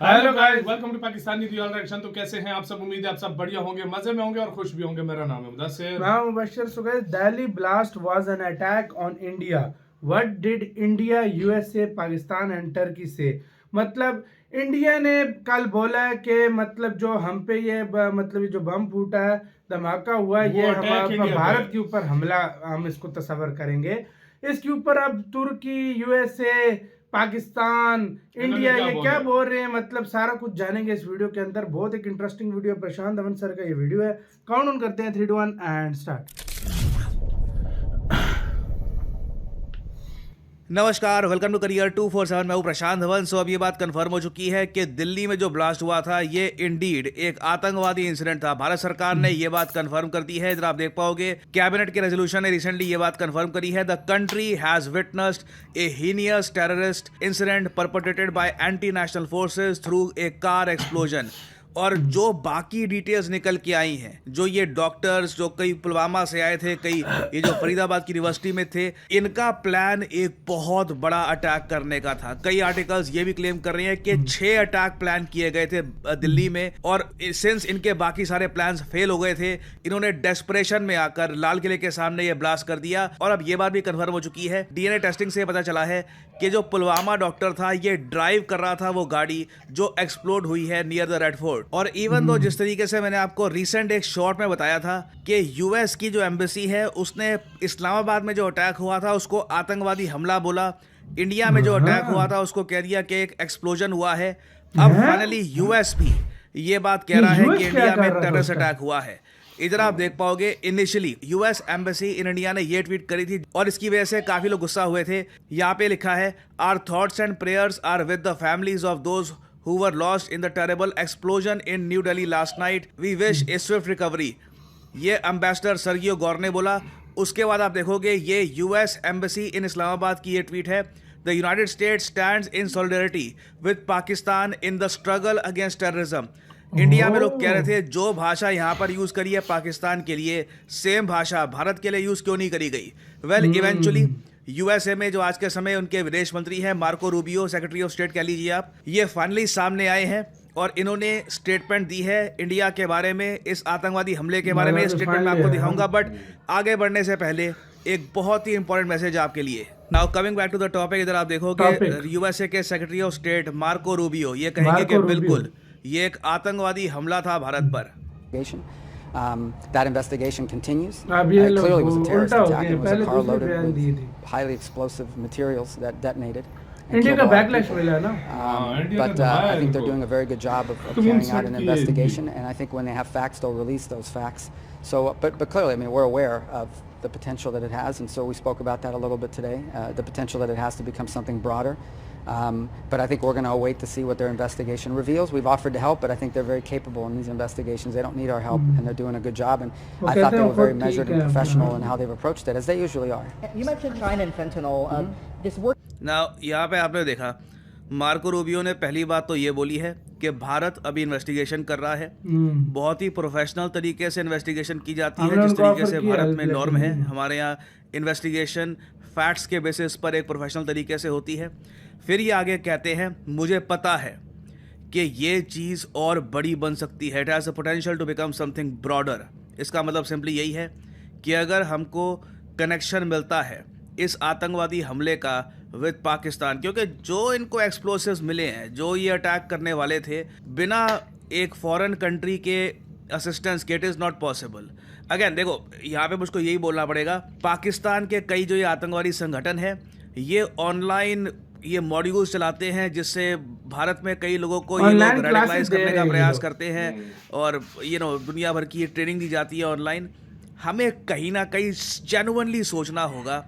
Hello guys, welcome to Pakistani real reaction. तो कैसे हैं आप सब? उम्मीद है आप सब बढ़िया होंगे, मजे में होंगे और खुश भी होंगे। मेरा नाम है मुदस्सिर। मैं Mubashar Sughair. Delhi blast was an attack on India. What did India, USA, Pakistan and Turkey से? मतलब इंडिया ने कल बोला है कि मतलब जो हम पे मतलब ये जो बम फूटा है, धमाका हुआ है, वो ये अटैक हमारे इंडिया पे भारत है। के ऊपर हमला, हम इसको तस्वर करेंगे। इसके ऊपर अब तुर्की, यूएसए, पाकिस्तान, इन्होंने इंडिया क्या ये बोला क्या है? बोल रहे हैं, मतलब सारा कुछ जानेंगे इस वीडियो के अंदर। बहुत एक इंटरेस्टिंग वीडियो, प्रशांत धवन सर का ये वीडियो है। काउंट ऑन करते हैं 3 2 1 एंड स्टार्ट। नमस्कार, वेलकम टू करियर 247। मैं हूं प्रशांत धवन। सो अब ये बात कंफर्म हो चुकी है कि दिल्ली में जो ब्लास्ट हुआ था ये इंडीड एक आतंकवादी इंसिडेंट था। भारत सरकार ने ये बात कंफर्म कर दी है। इधर आप देख पाओगे कैबिनेट के रेजोल्यूशन ने रिसेंटली ये बात कंफर्म करी है। The country has witnessed A heinous terrorist incident perpetrated bye anti national forces through a car explosion. और जो बाकी डिटेल्स निकल के आई हैं, जो ये डॉक्टर्स जो कई पुलवामा से आए थे, कई ये जो फरीदाबाद की यूनिवर्सिटी में थे, इनका प्लान एक बहुत बड़ा अटैक करने का था। कई आर्टिकल्स ये भी क्लेम कर रहे हैं कि 6 अटैक प्लान किए गए थे दिल्ली में, और सिंस इनके बाकी सारे प्लान्स फेल हो गए थे, इन्होंने डेस्परेशन में आकर लाल किले के सामने ये ब्लास्ट कर दिया। और अब ये बात भी कंफर्म हो चुकी है, डीएनए टेस्टिंग से पता चला है कि जो पुलवामा डॉक्टर था ये ड्राइव कर रहा था वो गाड़ी जो एक्सप्लोड हुई है नियर द रेड फोर्ट। और इवन दो जिस तरीके से मैंने आपको रिसेंट एक शॉर्ट में बताया था कि यूएस की जो एम्बेसी है उसने इस्लामाबाद में जो अटैक हुआ था उसको आतंकवादी हमला बोला, इंडिया में जो अटैक हुआ था उसको कह दिया कि एक एक्सप्लोजन हुआ है। अब फाइनली यूएस भी ये बात कह रहा है कि इंडिया में टेररिस्ट अटैक हुआ है। इधर आप देख पाओगे initially US embassy in India ने ये ट्वीट करी थी और इसकी वजह से काफी लोग गुस्सा हुए थे। यहाँ पे लिखा है, our thoughts and prayers are with the families of those who were lost in the terrible explosion in New Delhi last night. We wish a swift recovery. ये एम्बेसडर सर्गियो गौर ने बोला। उसके बाद आप देखोगे ये यूएस एम्बेसी इन इस्लामाबाद की ये ट्वीट है, the United states stands in solidarity with Pakistan in the struggle against terrorism. India में लोग कह रहे थे जो भाषा यहाँ पर यूज करी है पाकिस्तान के लिए, सेम भाषा भारत के लिए यूज क्यों नहीं करी गई? वेल इवेंचुअली यूएसए में जो आज के समय उनके विदेश मंत्री हैं Marco Rubio, secretary of state कह लीजिए आप, ये फाइनली सामने आए हैं और इन्होंने स्टेटमेंट दी है इंडिया के बारे में, इस आतंकवादी हमले के बारे में। स्टेटमेंट मैं आपको दिखाऊंगा, बट आगे बढ़ने से पहले एक बहुत ही इंपॉर्टेंट मैसेज आपके लिए। Now coming back to the topic, इधर आप देखोगे यूएसए के secretary of state Marco Rubio ये कहेंगे कि बिल्कुल ये एक आतंकवादी हमला था भारत पर। That investigation continues. It clearly was a terrorist attack. It was a car loaded with highly explosive materials that detonated. India का बैकलैश मिला है ना। But I think they're doing a very good job of carrying out an investigation, and I think when they have facts, they'll release those facts. So, but clearly, I mean, we're aware of the potential that it has, and so we spoke about that a little bit today. The potential that it has to become something broader. But I think we're going to wait to see what their investigation reveals. We've offered to help, but I think they're very capable in these investigations. They don't need our help, and they're doing a good job. And I thought they were very measured and professional in how they've approached it, as they usually are. You mentioned China and fentanyl. This work. Now, यहाँ पे आपने देखा Marco Rubio ने पहली बात तो ये बोली है कि भारत अभी इन्वेस्टिगेशन कर रहा है। बहुत ही प्रोफेशनल तरीके से इन्वेस्टिगेशन की जाती है, जिस तरीके से भारत में नॉर्म है। हमारे यहाँ इन्वेस्टिगेशन फैक्ट्स के बेसिस पर एक प्रोफेशनल तरीके से होती है। फिर ये आगे कहते हैं, मुझे पता है कि ये चीज़ और बड़ी बन सकती है, it has a potential to become something broader. इसका मतलब सिंपली यही है कि अगर हमको कनेक्शन मिलता है इस आतंकवादी हमले का विद पाकिस्तान, क्योंकि जो इनको एक्सप्लोसिव्स मिले हैं, जो ये अटैक करने वाले थे, बिना एक फॉरेन कंट्री के असिस्टेंस के it is not possible. Again देखो, यहाँ पे मुझको यही बोलना पड़ेगा, पाकिस्तान के कई जो ये आतंकवादी संगठन है ये ऑनलाइन ये मॉड्यूल्स चलाते हैं जिससे भारत में कई लोगों को ये लोग रेडिकलाइज करने का प्रयास करते हैं और दुनिया भर की ये ट्रेनिंग दी जाती है ऑनलाइन। हमें कहीं ना कहीं जेन्युइनली सोचना होगा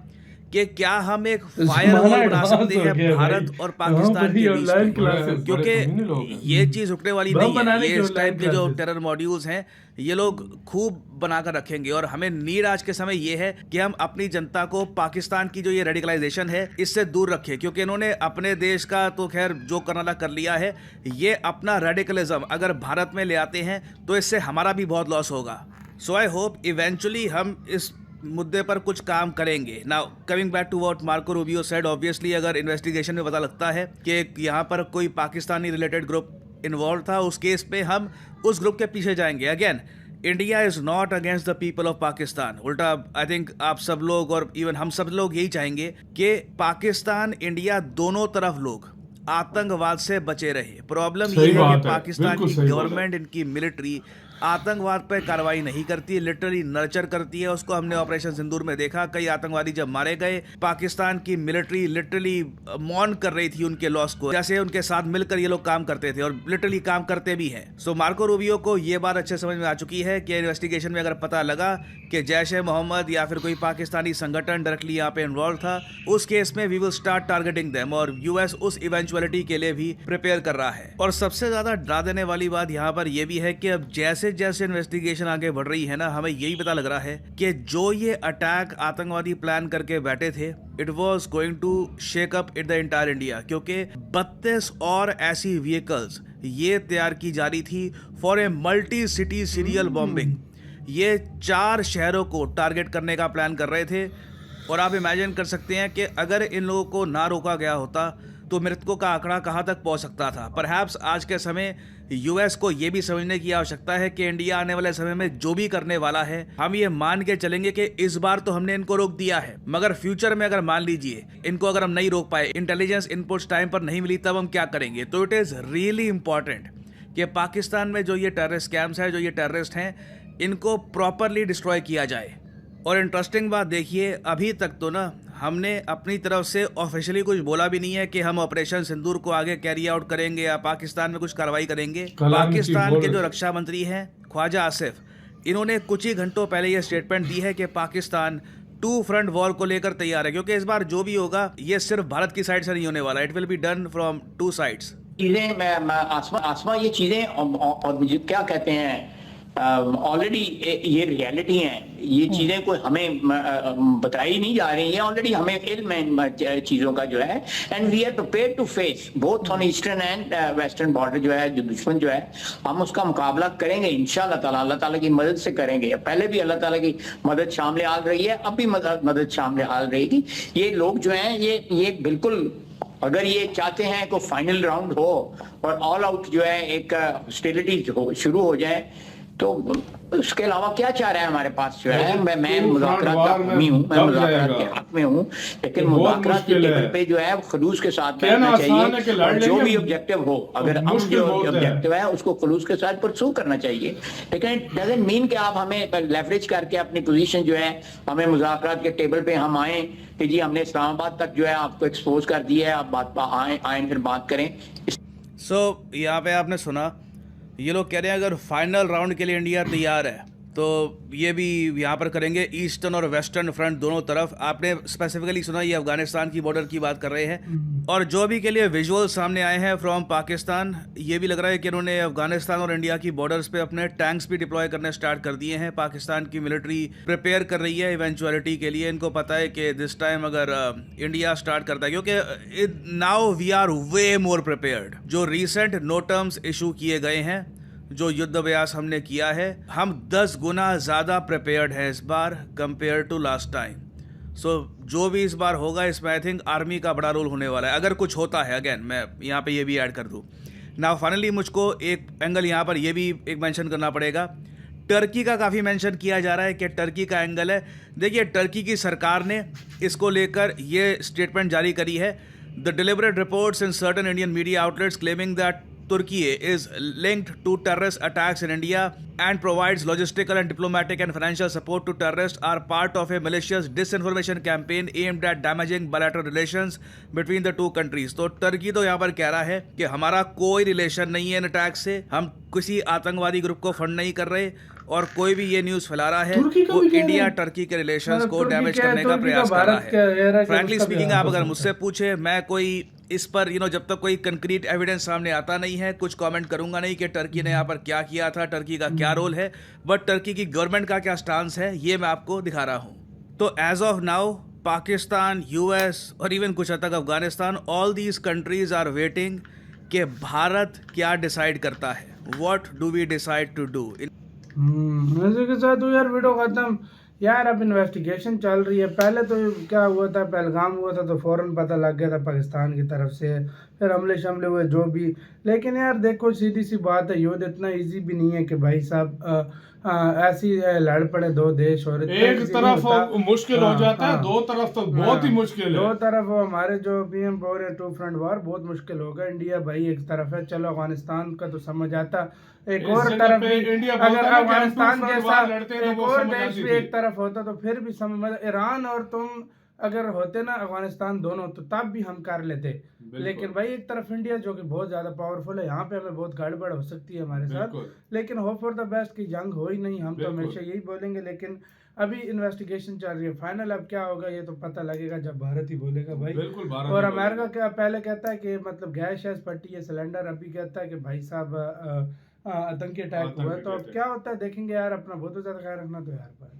कि क्या हम एक फायरवॉल बना सकते हैं भारत और पाकिस्तान के बीच में, क्योंकि ये चीज़ रुकने वाली नहीं है। ये इस टाइप के जो टेरर मॉड्यूल्स हैं ये लोग खूब बनाकर रखेंगे और हमें नीड आज के समय ये है कि हम अपनी जनता को पाकिस्तान की जो ये रेडिकलाइजेशन है इससे दूर रखें, क्योंकि इन्होंने अपने देश का तो खैर जो करना था कर लिया है। ये अपना रेडिकलिज्म अगर भारत में ले आते हैं तो इससे हमारा भी बहुत लॉस होगा। सो आई होप इवेंचुअली हम इस मुद्दे पर कुछ काम करेंगे। Now coming back to what Marco Rubio said, obviously अगर इन्वेस्टिगेशन में पता लगता है कि यहाँ पर कोई पाकिस्तानी रिलेटेड ग्रुप इन्वॉल्व था, उस केस पे हम उस ग्रुप के पीछे जाएंगे। Again, India is not against the people of Pakistan. उल्टा आई थिंक आप सब लोग और इवन हम सब लोग यही चाहेंगे कि पाकिस्तान इंडिया दोनों तरफ लोग आतंकवाद से बचे रहे। प्रॉब्लम ये है कि पाकिस्तान की गवर्नमेंट, इनकी मिलिट्री आतंकवाद पर कार्रवाई नहीं करती, लिटरली नर्चर करती है उसको। हमने ऑपरेशन सिंदूर में देखा, कई आतंकवादी जब मारे गए, पाकिस्तान की मिलिट्री लिटरली मॉर्न कर रही थी उनके लॉस को, जैसे उनके साथ मिलकर ये लोग काम करते थे और लिटरली काम करते भी हैं। सो मार्को रूबियो को ये बात अच्छे समझ में आ चुकी है कि इन्वेस्टिगेशन में अगर पता लगा कि जैश ए मोहम्मद या फिर कोई पाकिस्तानी संगठन डायरेक्टली यहाँ पे इन्वॉल्व था, उस केस में we will start targeting them, और यूएस उस इवेंचुअलिटी के लिए भी प्रिपेयर कर रहा है। और सबसे ज्यादा डरा देने वाली बात यहाँ पर यह भी है कि अब जैसे जैसे इन्वेस्टिगेशन आगे बढ़ रही है ना, हमें यही पता लग रहा है कि जो ये अटैक आतंकवादी प्लान करके बैठे थे, it was going to shake up in the entire India, क्योंकि 32 और ऐसी व्हीकल्स ये तैयार की जा रही थी for a multi city serial bombing. ये 4 शहरों को टारगेट करने का प्लान कर रहे थे। और आप इमेजिन कर सकते हैं कि अगर इन लोगों को ना रोका गया होता तो मृतकों का आंकड़ा कहां तक पहुंच सकता था। परहैप्स आज के समय यूएस को यह भी समझने की आवश्यकता है कि इंडिया आने वाले समय में जो भी करने वाला है, हम ये मान के चलेंगे कि इस बार तो हमने इनको रोक दिया है, मगर फ्यूचर में अगर मान लीजिए इनको अगर हम नहीं रोक पाए, इंटेलिजेंस इनपुट्स टाइम पर नहीं मिली, तब हम क्या करेंगे। तो इट इज रियली इंपॉर्टेंट कि पाकिस्तान में जो ये टेररिस्ट कैंप्स है, जो ये टेररिस्ट हैं, इनको प्रॉपरली डिस्ट्रॉय किया जाए। और इंटरेस्टिंग बात देखिए, अभी तक तो ना हमने अपनी तरफ से ऑफिशियली कुछ बोला भी नहीं है कि हम ऑपरेशन सिंदूर को आगे कैरी आउट करेंगे या पाकिस्तान में कुछ कार्रवाई करेंगे। पाकिस्तान के जो रक्षा मंत्री हैं ख्वाजा आसिफ, इन्होंने कुछ ही घंटों पहले ये स्टेटमेंट दी है कि पाकिस्तान 2 फ्रंट वॉर को लेकर तैयार है, क्योंकि इस बार जो भी होगा ये सिर्फ भारत की साइड से नहीं होने वाला, it will be done from 2 sides. चीजें आसमा ये चीजें और क्या कहते हैं, ऑलरेडी ये रियलिटी हैं। ये चीजें कोई हमें बताई नहीं जा रही हैं, ऑलरेडी हमें इल्म है चीजों का जो है, and we are prepared to face both on eastern and western border. जो है जो दुश्मन जो है, हम उसका मुकाबला करेंगे इंशाल्लाह ताला, अल्लाह ताला की मदद से करेंगे। पहले भी अल्लाह ताला की मदद शामिल हाल रही है, अब भी मदद शामिल हाल रहेगी। ये लोग जो हैं ये बिल्कुल, अगर ये चाहते हैं कि फाइनल राउंड हो और ऑल आउट जो है एक हॉस्टिलिटी शुरू हो जाए, तो उसके अलावा क्या चाह रहा है हमारे पास जो है। मैं मुज़ाकरात का आदमी हूँ, मैं मुज़ाकरात के हक में हूँ, लेकिन मुज़ाकरात के टेबल पे जो है खलूस के साथ बैठना चाहिए, और जो भी ऑब्जेक्टिव हो, अगर हम जो ऑब्जेक्टिव है उसको खलूस के साथ परसू करना चाहिए। लेकिन इट डजंट मीन कि आप हमें लेवरेज करके अपनी पोजीशन जो है, हमें मुज़ाकरात के टेबल पे हम आए कि जी हमने इस्लामाबाद तक जो है आपको एक्सपोज कर दिया है, आप बात आए फिर बात करें। सो यहाँ पे आपने सुना, ये लोग कह रहे हैं अगर फाइनल राउंड के लिए इंडिया तैयार है तो ये भी यहाँ पर करेंगे, ईस्टर्न और वेस्टर्न फ्रंट दोनों तरफ। आपने स्पेसिफिकली सुना, ये अफगानिस्तान की बॉर्डर की बात कर रहे हैं। और जो भी के लिए विजुअल सामने आए हैं फ्रॉम पाकिस्तान, ये भी लग रहा है कि इन्होंने अफगानिस्तान और इंडिया की बॉर्डर्स पे अपने टैंक्स भी डिप्लॉय करने स्टार्ट कर दिए हैं। पाकिस्तान की मिलिट्री प्रिपेयर कर रही है इवेंचुअलिटी के लिए। इनको पता है कि दिस टाइम अगर इंडिया स्टार्ट करता है, क्योंकि now we are way more prepared. जो रिसेंट नो टर्म्स इशू किए गए हैं, जो युद्ध अभ्यास हमने किया है, हम 10 गुना ज़्यादा प्रिपेयर्ड हैं इस बार कंपेयर टू लास्ट टाइम। सो जो भी इस बार होगा, इसमें आई थिंक आर्मी का बड़ा रोल होने वाला है, अगर कुछ होता है। अगेन मैं यहाँ पे ये भी ऐड कर दूँ ना। फाइनली मुझको एक एंगल यहाँ पर ये भी एक मेंशन करना पड़ेगा। टर्की का काफ़ी मेंशन किया जा रहा है कि टर्की का एंगल है। देखिए, टर्की की सरकार ने इसको लेकर ये स्टेटमेंट जारी करी है। The deliberate reports in certain Indian media outlets claiming that Turkey is linked to terrorist attacks in India and provides logistical and diplomatic and financial support to terrorists are part of a malicious disinformation campaign aimed at damaging bilateral relations between the two countries। तो Turkey तो यहाँ पर कह रहा है कि हमारा कोई रिलेशन नहीं है इन अटैक से, हम किसी आतंकवादी ग्रुप को फंड नहीं कर रहे, और कोई भी ये न्यूज फैला रहा है वो इंडिया टर्की के रिलेशंस को डैमेज करने का प्रयास कर रहा है। फ्रैंकली स्पीकिंग, आप अगर मुझसे पूछे, मैं कोई इस पर जब तक कोई कंक्रीट एविडेंस सामने आता नहीं है, कुछ कमेंट करूंगा नहीं कि टर्की ने यहाँ पर क्या किया था, टर्की का क्या रोल है, बट टर्की की गवर्नमेंट का क्या स्टांस है ये मैं आपको दिखा रहा हूँ। तो as of now Pakistan, US और इवन कुछ हद तक Afghanistan, all these countries are waiting कि भारत क्या डिसाइड करता है। What do we decide to do. इसी के साथ यार वीडियो खत्म। यार अब इन्वेस्टिगेशन चल रही है। पहले तो क्या हुआ था, पहलगाम हुआ था तो फ़ौरन पता लग गया था पाकिस्तान की तरफ से, फिर हमले शमले हुए जो भी। लेकिन यार देखो सीधी सी बात है, युद्ध इतना इजी भी नहीं है कि भाई साहब ऐसी लड़ पड़े दो देश, और इतना एक easy तरफ नहीं होता। मुश्किल हो हाँ, जाता है, हाँ। दो तरफ तो बहुत ही मुश्किल है। दो तरफ वो हमारे जो पीएम बोल रहे टू फ्रंट वॉर बहुत मुश्किल होगा। इंडिया भाई एक तरफ है, चलो अफगानिस्तान का तो समझ आता, एक इस और जगह तरफ पे भी इंडिया अगर बोलता है कि हम अफगानिस्तान टू फ्रंट जैसा वॉर लड़ते हैं तो एक वो और समझ देश आती भी थी। एक तरफ होता तो फिर भी समझ, मतलब ईरान और तुम अगर होते ना अफगानिस्तान दोनों, तो तब भी हम कर लेते। लेकिन भाई एक तरफ इंडिया जो कि बहुत ज्यादा पावरफुल है, यहाँ पे हमें बहुत गड़बड़ हो सकती है हमारे साथ। बिल्कुल। लेकिन होप फॉर द बेस्ट की जंग हो ही नहीं, हम तो बिल्कुल। हमेशा यही बोलेंगे। लेकिन अभी इन्वेस्टिगेशन चल रही है, फाइनल अब क्या होगा ये तो पता लगेगा जब भारत ही बोलेगा भाई। बिल्कुल, भारत और ही अमेरिका बोलेगा। क्या पहले कहता है कि मतलब गैस शैस फटी है सिलेंडर, अभी कहता है कि भाई साहब आतंकी अटैक हुआ है। आतंकी तो अब अटैक। क्या होता है देखेंगे यार। अपना बहुत ज्यादा ख्याल रखना तो यार।